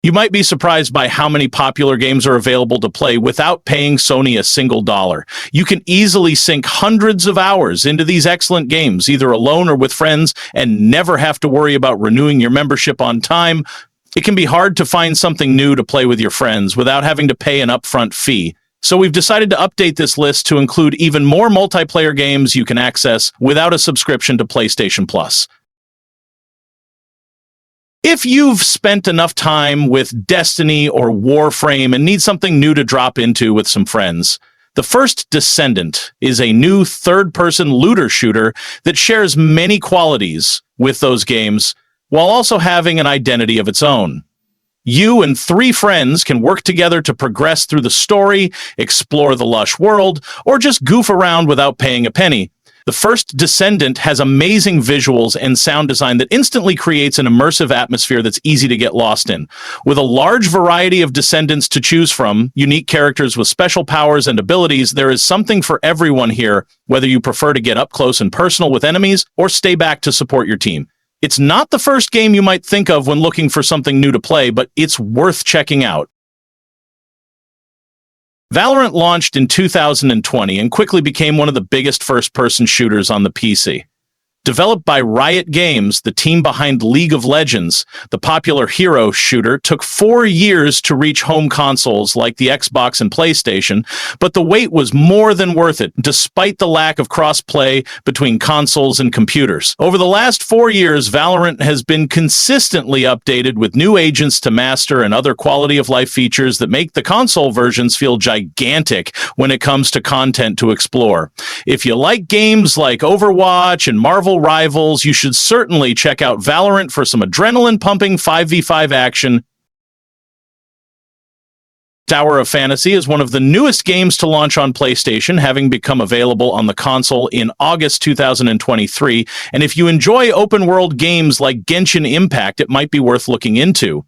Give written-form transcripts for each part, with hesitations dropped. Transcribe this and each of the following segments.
You might be surprised by how many popular games are available to play without paying Sony a single dollar. You can easily sink hundreds of hours into these excellent games, either alone or with friends, and never have to worry about renewing your membership on time. It can be hard to find something new to play with your friends without having to pay an upfront fee. So we've decided to update this list to include even more multiplayer games you can access without a subscription to PlayStation Plus. If you've spent enough time with Destiny or Warframe and need something new to drop into with some friends, the First Descendant is a new third-person looter shooter that shares many qualities with those games while also having an identity of its own. You and 3 friends can work together to progress through the story, explore the lush world, or just goof around without paying a penny. The First Descendant has amazing visuals and sound design that instantly creates an immersive atmosphere that's easy to get lost in. With a large variety of descendants to choose from, unique characters with special powers and abilities, there is something for everyone here, whether you prefer to get up close and personal with enemies or stay back to support your team. It's not the first game you might think of when looking for something new to play, but it's worth checking out. Valorant launched in 2020 and quickly became one of the biggest first-person shooters on the PC. Developed by Riot Games, the team behind League of Legends, the popular hero shooter took 4 years to reach home consoles like the Xbox and PlayStation, but the wait was more than worth it, despite the lack of cross-play between consoles and computers. Over the last 4 years, Valorant has been consistently updated with new agents to master and other quality-of-life features that make the console versions feel gigantic when it comes to content to explore. If you like games like Overwatch and Marvel Rivals, you should certainly check out Valorant for some adrenaline-pumping 5v5 action. Tower of Fantasy is one of the newest games to launch on PlayStation, having become available on the console in August 2023, and if you enjoy open-world games like Genshin Impact, it might be worth looking into.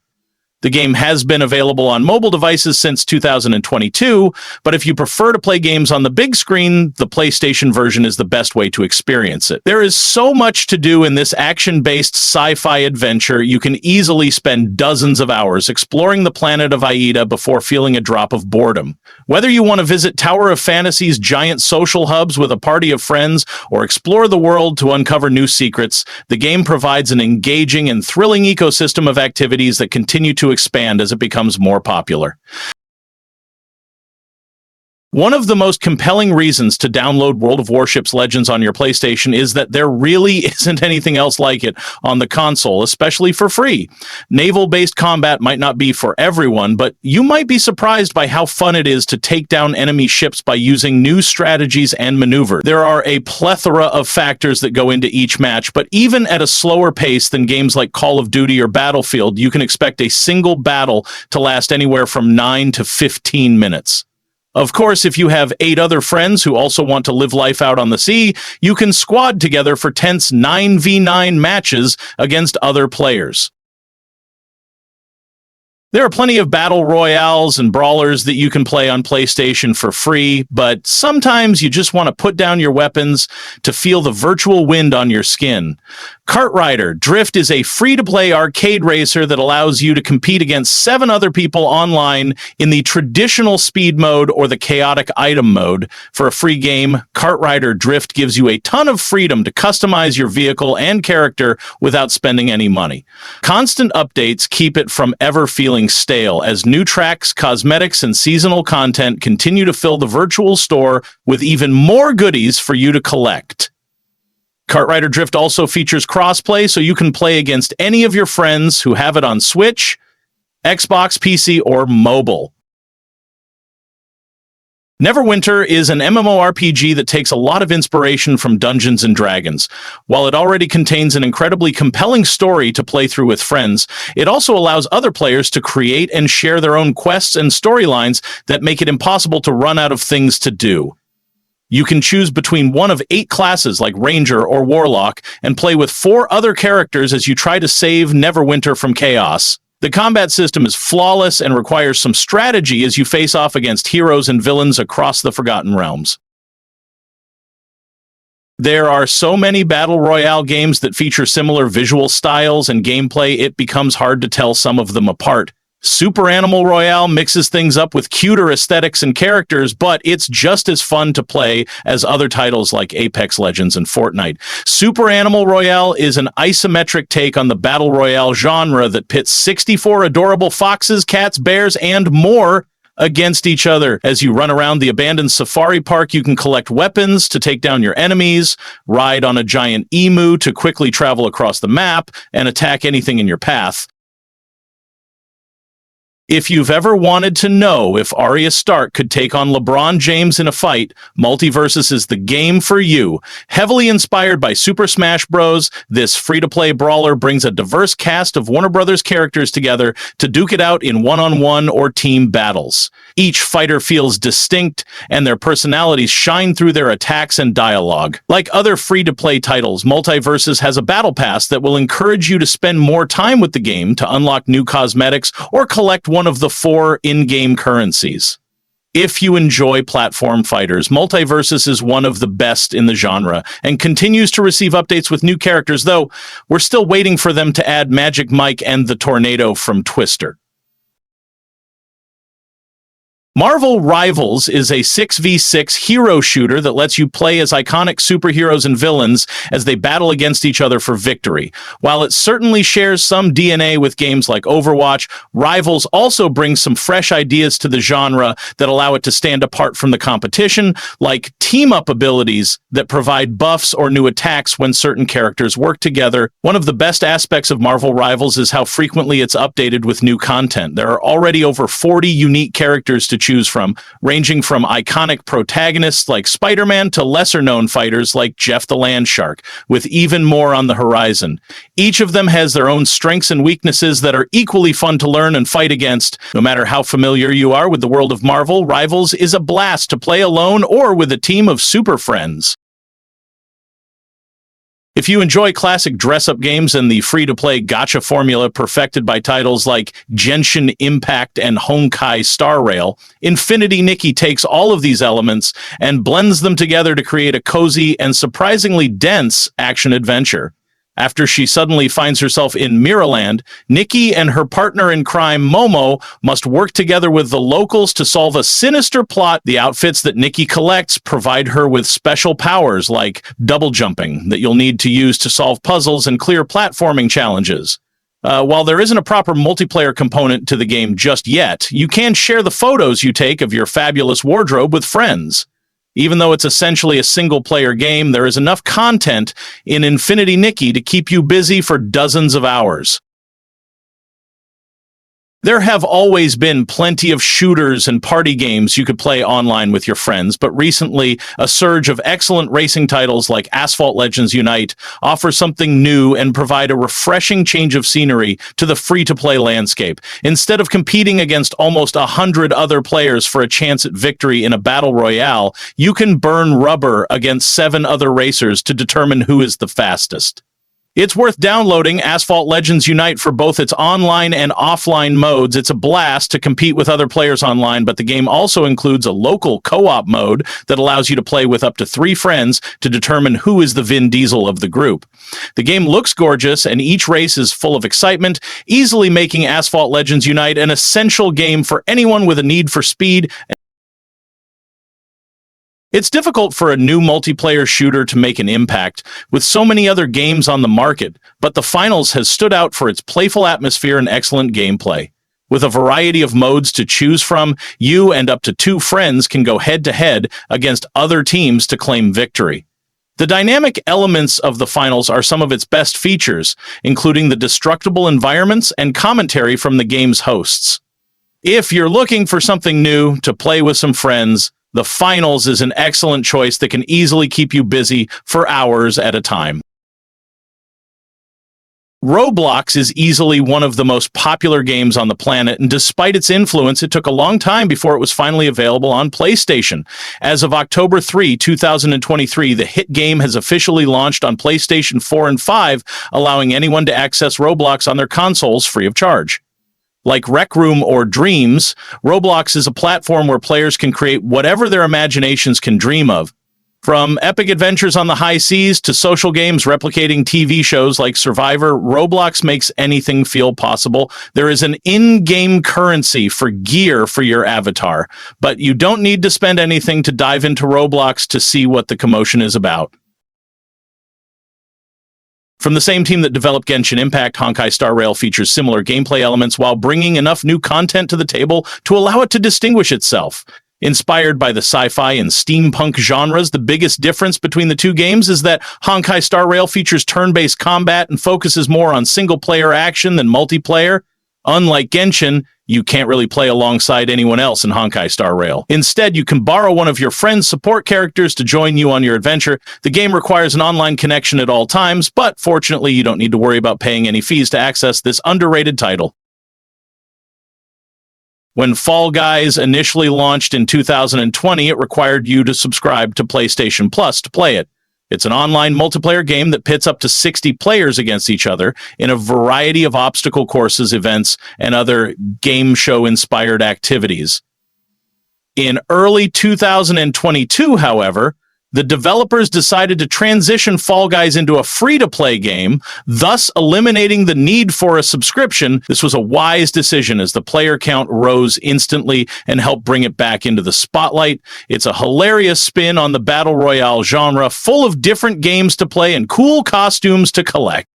The game has been available on mobile devices since 2022, but if you prefer to play games on the big screen, the PlayStation version is the best way to experience it. There is so much to do in this action-based sci-fi adventure, you can easily spend dozens of hours exploring the planet of Aida before feeling a drop of boredom. Whether you want to visit Tower of Fantasy's giant social hubs with a party of friends or explore the world to uncover new secrets, the game provides an engaging and thrilling ecosystem of activities that continue to expand as it becomes more popular. One of the most compelling reasons to download World of Warships Legends on your PlayStation is that there really isn't anything else like it on the console, especially for free. Naval-based combat might not be for everyone, but you might be surprised by how fun it is to take down enemy ships by using new strategies and maneuver. There are a plethora of factors that go into each match, but even at a slower pace than games like Call of Duty or Battlefield, you can expect a single battle to last anywhere from 9 to 15 minutes. Of course, if you have 8 other friends who also want to live life out on the sea, you can squad together for tense 9v9 matches against other players. There are plenty of battle royales and brawlers that you can play on PlayStation for free, but sometimes you just want to put down your weapons to feel the virtual wind on your skin. Kart Drift is a free-to-play arcade racer that allows you to compete against 7 other people online in the traditional speed mode or the chaotic item mode. For a free game, Kart Drift gives you a ton of freedom to customize your vehicle and character without spending any money. Constant updates keep it from ever feeling stale as new tracks, cosmetics, and seasonal content continue to fill the virtual store with even more goodies for you to collect. Kart Drift also features crossplay, so you can play against any of your friends who have it on Switch, Xbox, PC, or mobile. Neverwinter is an MMORPG that takes a lot of inspiration from Dungeons & Dragons. While it already contains an incredibly compelling story to play through with friends, it also allows other players to create and share their own quests and storylines that make it impossible to run out of things to do. You can choose between one of 8 classes like Ranger or Warlock and play with 4 other characters as you try to save Neverwinter from chaos. The combat system is flawless and requires some strategy as you face off against heroes and villains across the Forgotten Realms. There are so many Battle Royale games that feature similar visual styles and gameplay, it becomes hard to tell some of them apart. Super Animal Royale mixes things up with cuter aesthetics and characters, but it's just as fun to play as other titles like Apex Legends and Fortnite. Super Animal Royale is an isometric take on the Battle Royale genre that pits 64 adorable foxes, cats, bears, and more against each other. As you run around the abandoned safari park, you can collect weapons to take down your enemies, ride on a giant emu to quickly travel across the map, and attack anything in your path. If you've ever wanted to know if Arya Stark could take on LeBron James in a fight, Multiversus is the game for you. Heavily inspired by Super Smash Bros., this free-to-play brawler brings a diverse cast of Warner Brothers characters together to duke it out in one-on-one or team battles. Each fighter feels distinct, and their personalities shine through their attacks and dialogue. Like other free-to-play titles, Multiversus has a battle pass that will encourage you to spend more time with the game to unlock new cosmetics or collect one of the 4 in-game currencies. If you enjoy platform fighters, Multiversus is one of the best in the genre and continues to receive updates with new characters, though we're still waiting for them to add Magic Mike and the Tornado from Twister. Marvel Rivals is a 6v6 hero shooter that lets you play as iconic superheroes and villains as they battle against each other for victory. While it certainly shares some DNA with games like Overwatch, Rivals also brings some fresh ideas to the genre that allow it to stand apart from the competition, like team-up abilities that provide buffs or new attacks when certain characters work together. One of the best aspects of Marvel Rivals is how frequently it's updated with new content. There are already over 40 unique characters to choose from, ranging from iconic protagonists like Spider-Man to lesser-known fighters like Jeff the Landshark, with even more on the horizon. Each of them has their own strengths and weaknesses that are equally fun to learn and fight against. No matter how familiar you are with the world of Marvel, Rivals is a blast to play alone or with a team of super friends. If you enjoy classic dress-up games and the free-to-play gacha formula perfected by titles like Genshin Impact and Honkai Star Rail, Infinity Nikki takes all of these elements and blends them together to create a cozy and surprisingly dense action-adventure. After she suddenly finds herself in Miraland, Nikki and her partner in crime, Momo, must work together with the locals to solve a sinister plot. The outfits that Nikki collects provide her with special powers like double jumping that you'll need to use to solve puzzles and clear platforming challenges. While there isn't a proper multiplayer component to the game just yet, you can share the photos you take of your fabulous wardrobe with friends. Even though it's essentially a single-player game, there is enough content in Infinity Nikki to keep you busy for dozens of hours. There have always been plenty of shooters and party games you could play online with your friends, but recently, a surge of excellent racing titles like Asphalt Legends Unite offer something new and provide a refreshing change of scenery to the free-to-play landscape. Instead of competing against almost 100 other players for a chance at victory in a battle royale, you can burn rubber against 7 other racers to determine who is the fastest. It's worth downloading Asphalt Legends Unite for both its online and offline modes. It's a blast to compete with other players online, but the game also includes a local co-op mode that allows you to play with up to 3 friends to determine who is the Vin Diesel of the group. The game looks gorgeous, and each race is full of excitement, easily making Asphalt Legends Unite an essential game for anyone with a need for speed. It's difficult for a new multiplayer shooter to make an impact, with so many other games on the market, but the Finals has stood out for its playful atmosphere and excellent gameplay. With a variety of modes to choose from, you and up to 2 friends can go head-to-head against other teams to claim victory. The dynamic elements of the Finals are some of its best features, including the destructible environments and commentary from the game's hosts. If you're looking for something new to play with some friends, the Finals is an excellent choice that can easily keep you busy for hours at a time. Roblox is easily one of the most popular games on the planet, and despite its influence, it took a long time before it was finally available on PlayStation. As of October 3, 2023, the hit game has officially launched on PlayStation 4 and 5, allowing anyone to access Roblox on their consoles free of charge. Like Rec Room or Dreams, Roblox is a platform where players can create whatever their imaginations can dream of. From epic adventures on the high seas to social games replicating TV shows like Survivor, Roblox makes anything feel possible. There is an in-game currency for gear for your avatar, but you don't need to spend anything to dive into Roblox to see what the commotion is about. From the same team that developed Genshin Impact, Honkai Star Rail features similar gameplay elements while bringing enough new content to the table to allow it to distinguish itself. Inspired by the sci-fi and steampunk genres, the biggest difference between the two games is that Honkai Star Rail features turn-based combat and focuses more on single-player action than multiplayer. Unlike Genshin, you can't really play alongside anyone else in Honkai Star Rail. Instead, you can borrow one of your friend's support characters to join you on your adventure. The game requires an online connection at all times, but fortunately, you don't need to worry about paying any fees to access this underrated title. When Fall Guys initially launched in 2020, it required you to subscribe to PlayStation Plus to play it. It's an online multiplayer game that pits up to 60 players against each other in a variety of obstacle courses, events, and other game show-inspired activities. In early 2022, however, the developers decided to transition Fall Guys into a free-to-play game, thus eliminating the need for a subscription. This was a wise decision as the player count rose instantly and helped bring it back into the spotlight. It's a hilarious spin on the Battle Royale genre, full of different games to play and cool costumes to collect.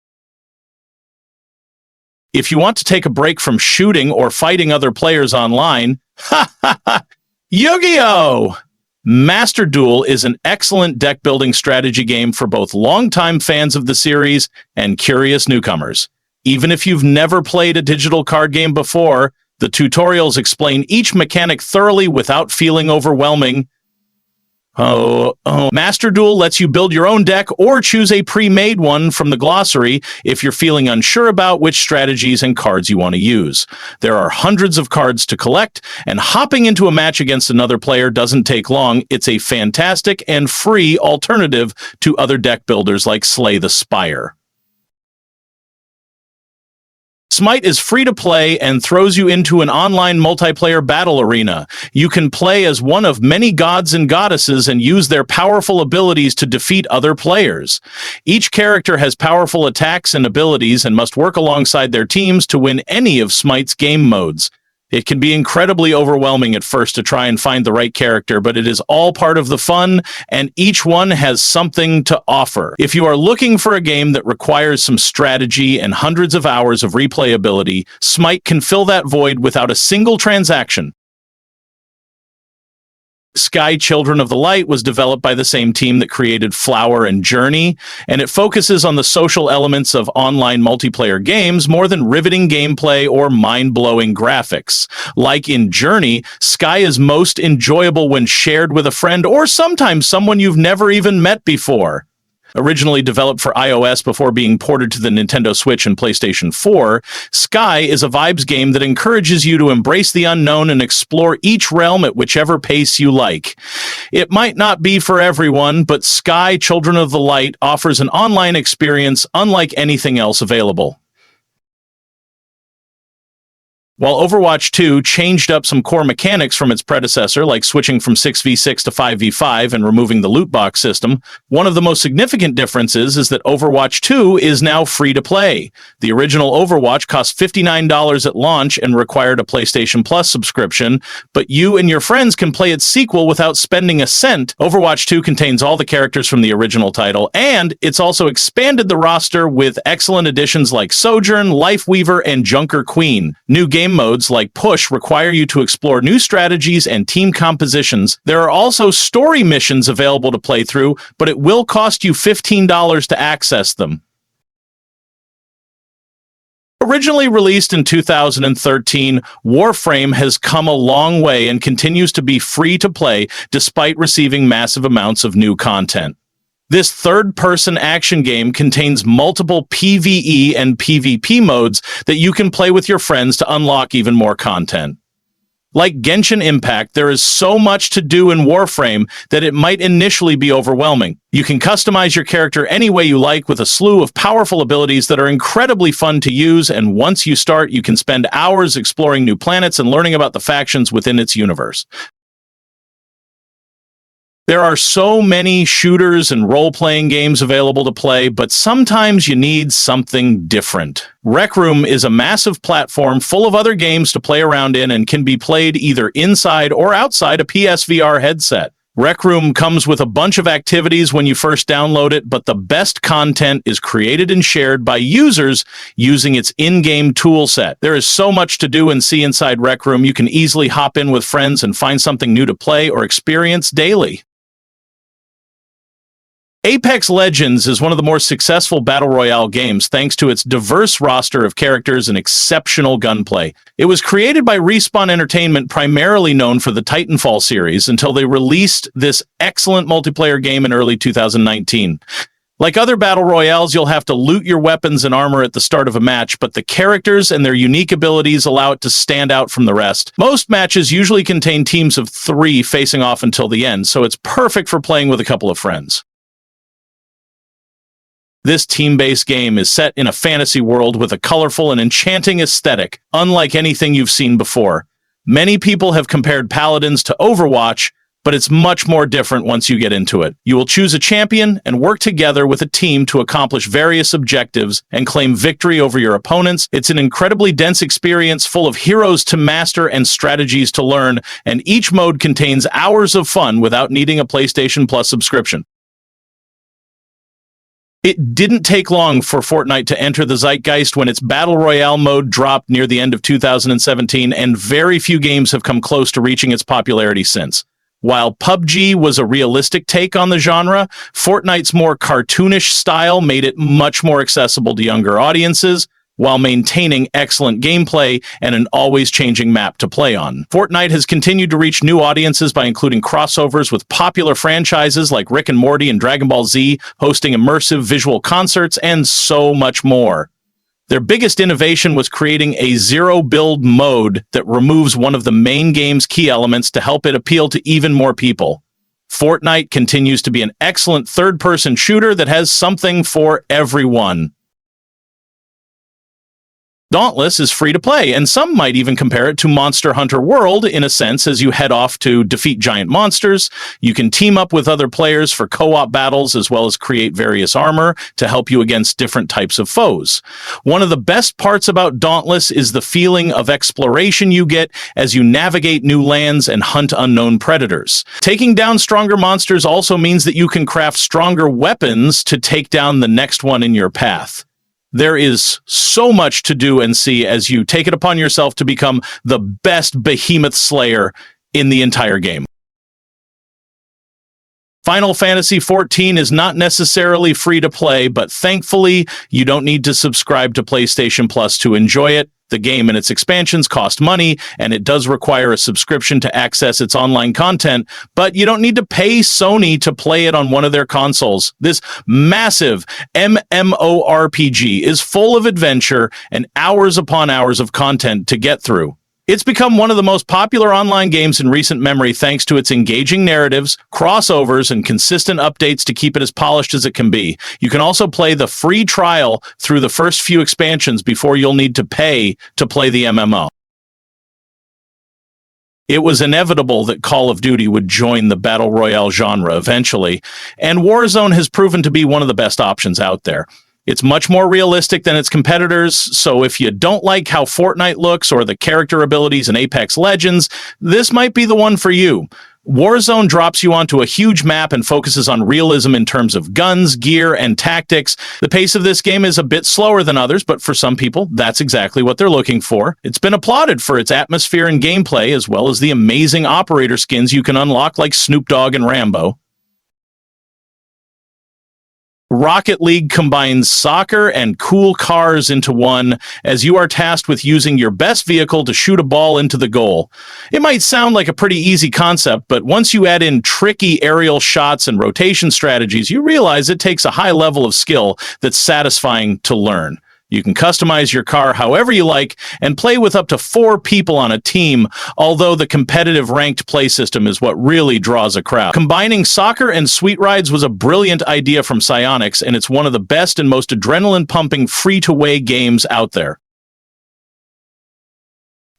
If you want to take a break from shooting or fighting other players online, Yu-Gi-Oh! Master Duel is an excellent deck-building strategy game for both longtime fans of the series and curious newcomers. Even if you've never played a digital card game before, the tutorials explain each mechanic thoroughly without feeling overwhelming. Master Duel lets you build your own deck or choose a pre-made one from the glossary if you're feeling unsure about which strategies and cards you want to use. There are hundreds of cards to collect, and hopping into a match against another player doesn't take long. It's a fantastic and free alternative to other deck builders like Slay the Spire. Smite is free to play and throws you into an online multiplayer battle arena. You can play as one of many gods and goddesses and use their powerful abilities to defeat other players. Each character has powerful attacks and abilities and must work alongside their teams to win any of Smite's game modes. It can be incredibly overwhelming at first to try and find the right character, but it is all part of the fun, and each one has something to offer. If you are looking for a game that requires some strategy and hundreds of hours of replayability, Smite can fill that void without a single transaction. Sky Children of the Light was developed by the same team that created Flower and Journey, and it focuses on the social elements of online multiplayer games more than riveting gameplay or mind-blowing graphics. Like in Journey, Sky is most enjoyable when shared with a friend or sometimes someone you've never even met before. Originally developed for iOS before being ported to the Nintendo Switch and PlayStation 4, Sky is a vibes game that encourages you to embrace the unknown and explore each realm at whichever pace you like. It might not be for everyone, but Sky Children of the Light offers an online experience unlike anything else available. While Overwatch 2 changed up some core mechanics from its predecessor, like switching from 6v6 to 5v5 and removing the loot box system, one of the most significant differences is that Overwatch 2 is now free to play. The original Overwatch cost $59 at launch and required a PlayStation Plus subscription, but you and your friends can play its sequel without spending a cent. Overwatch 2 contains all the characters from the original title, and it's also expanded the roster with excellent additions like Sojourn, Lifeweaver, and Junker Queen. New game modes like Push require you to explore new strategies and team compositions. There are also story missions available to play through, but it will cost you $15 to access them. Originally released in 2013, Warframe has come a long way and continues to be free to play despite receiving massive amounts of new content. This third-person action game contains multiple PvE and PvP modes that you can play with your friends to unlock even more content. Like Genshin Impact, there is so much to do in Warframe that it might initially be overwhelming. You can customize your character any way you like with a slew of powerful abilities that are incredibly fun to use, and once you start, you can spend hours exploring new planets and learning about the factions within its universe. There are so many shooters and role-playing games available to play, but sometimes you need something different. Rec Room is a massive platform full of other games to play around in and can be played either inside or outside a PSVR headset. Rec Room comes with a bunch of activities when you first download it, but the best content is created and shared by users using its in-game tool set. There is so much to do and see inside Rec Room. You can easily hop in with friends and find something new to play or experience daily. Apex Legends is one of the more successful Battle Royale games thanks to its diverse roster of characters and exceptional gunplay. It was created by Respawn Entertainment, primarily known for the Titanfall series, until they released this excellent multiplayer game in early 2019. Like other Battle Royales, you'll have to loot your weapons and armor at the start of a match, but the characters and their unique abilities allow it to stand out from the rest. Most matches usually contain teams of 3 facing off until the end, so it's perfect for playing with a couple of friends. This team-based game is set in a fantasy world with a colorful and enchanting aesthetic, unlike anything you've seen before. Many people have compared Paladins to Overwatch, but it's much more different once you get into it. You will choose a champion and work together with a team to accomplish various objectives and claim victory over your opponents. It's an incredibly dense experience full of heroes to master and strategies to learn, and each mode contains hours of fun without needing a PlayStation Plus subscription. It didn't take long for Fortnite to enter the zeitgeist when its Battle Royale mode dropped near the end of 2017, and very few games have come close to reaching its popularity since. While PUBG was a realistic take on the genre, Fortnite's more cartoonish style made it much more accessible to younger audiences, while maintaining excellent gameplay and an always-changing map to play on. Fortnite has continued to reach new audiences by including crossovers with popular franchises like Rick and Morty and Dragon Ball Z, hosting immersive visual concerts, and so much more. Their biggest innovation was creating a zero-build mode that removes one of the main game's key elements to help it appeal to even more people. Fortnite continues to be an excellent third-person shooter that has something for everyone. Dauntless is free to play, and some might even compare it to Monster Hunter World in a sense. As you head off to defeat giant monsters, you can team up with other players for co-op battles as well as create various armor to help you against different types of foes. One of the best parts about Dauntless is the feeling of exploration you get as you navigate new lands and hunt unknown predators. Taking down stronger monsters also means that you can craft stronger weapons to take down the next one in your path. There is so much to do and see as you take it upon yourself to become the best behemoth slayer in the entire game. Final Fantasy XIV is not necessarily free to play, but thankfully, you don't need to subscribe to PlayStation Plus to enjoy it. The game and its expansions cost money, and it does require a subscription to access its online content, but you don't need to pay Sony to play it on one of their consoles. This massive MMORPG is full of adventure and hours upon hours of content to get through. It's become one of the most popular online games in recent memory thanks to its engaging narratives, crossovers, and consistent updates to keep it as polished as it can be. You can also play the free trial through the first few expansions before you'll need to pay to play the MMO. It was inevitable that Call of Duty would join the Battle Royale genre eventually, and Warzone has proven to be one of the best options out there. It's much more realistic than its competitors, so if you don't like how Fortnite looks or the character abilities in Apex Legends, this might be the one for you. Warzone drops you onto a huge map and focuses on realism in terms of guns, gear, and tactics. The pace of this game is a bit slower than others, but for some people, that's exactly what they're looking for. It's been applauded for its atmosphere and gameplay, as well as the amazing operator skins you can unlock like Snoop Dogg and Rambo. Rocket League combines soccer and cool cars into one, as you are tasked with using your best vehicle to shoot a ball into the goal. It might sound like a pretty easy concept, but once you add in tricky aerial shots and rotation strategies, you realize it takes a high level of skill that's satisfying to learn. You can customize your car however you like and play with up to 4 people on a team, although the competitive ranked play system is what really draws a crowd. Combining soccer and sweet rides was a brilliant idea from Psyonix, and it's one of the best and most adrenaline-pumping free-to-play games out there.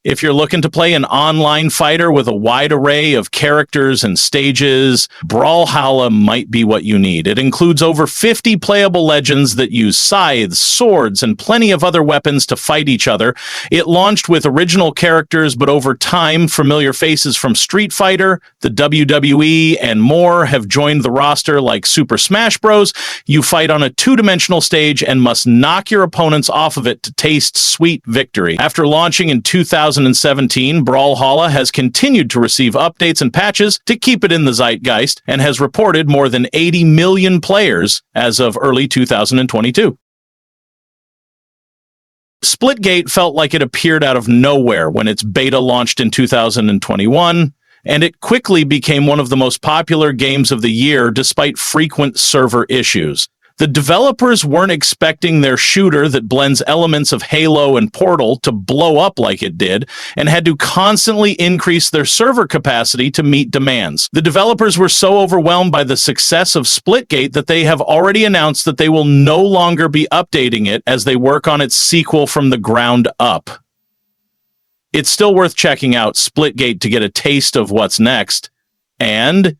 If you're looking to play an online fighter with a wide array of characters and stages, Brawlhalla might be what you need. It includes over 50 playable legends that use scythes, swords, and plenty of other weapons to fight each other. It launched with original characters, but over time, familiar faces from Street Fighter, the WWE, and more have joined the roster like Super Smash Bros. You fight on a two-dimensional stage and must knock your opponents off of it to taste sweet victory. After launching in 2017, Brawlhalla has continued to receive updates and patches to keep it in the zeitgeist and has reported more than 80 million players as of early 2022. Splitgate felt like it appeared out of nowhere when its beta launched in 2021, and it quickly became one of the most popular games of the year despite frequent server issues. The developers weren't expecting their shooter that blends elements of Halo and Portal to blow up like it did, and had to constantly increase their server capacity to meet demands. The developers were so overwhelmed by the success of Splitgate that they have already announced that they will no longer be updating it as they work on its sequel from the ground up. It's still worth checking out Splitgate to get a taste of what's next, and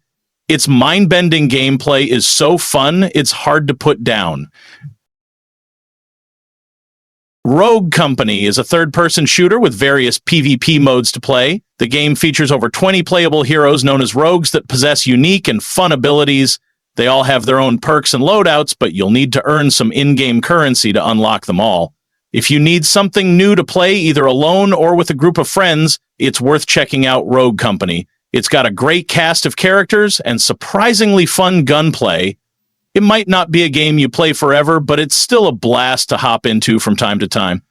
its mind-bending gameplay is so fun, it's hard to put down. Rogue Company is a third-person shooter with various PvP modes to play. The game features over 20 playable heroes known as rogues that possess unique and fun abilities. They all have their own perks and loadouts, but you'll need to earn some in-game currency to unlock them all. If you need something new to play either alone or with a group of friends, it's worth checking out Rogue Company. It's got a great cast of characters and surprisingly fun gunplay. It might not be a game you play forever, but it's still a blast to hop into from time to time.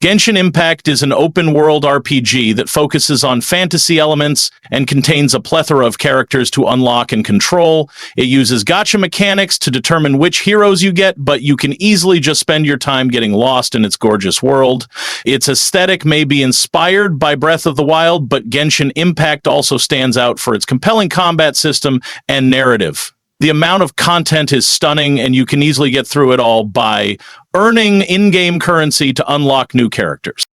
Genshin Impact is an open-world RPG that focuses on fantasy elements and contains a plethora of characters to unlock and control. It uses gacha mechanics to determine which heroes you get, but you can easily just spend your time getting lost in its gorgeous world. Its aesthetic may be inspired by Breath of the Wild, but Genshin Impact also stands out for its compelling combat system and narrative. The amount of content is stunning, and you can easily get through it all by earning in-game currency to unlock new characters.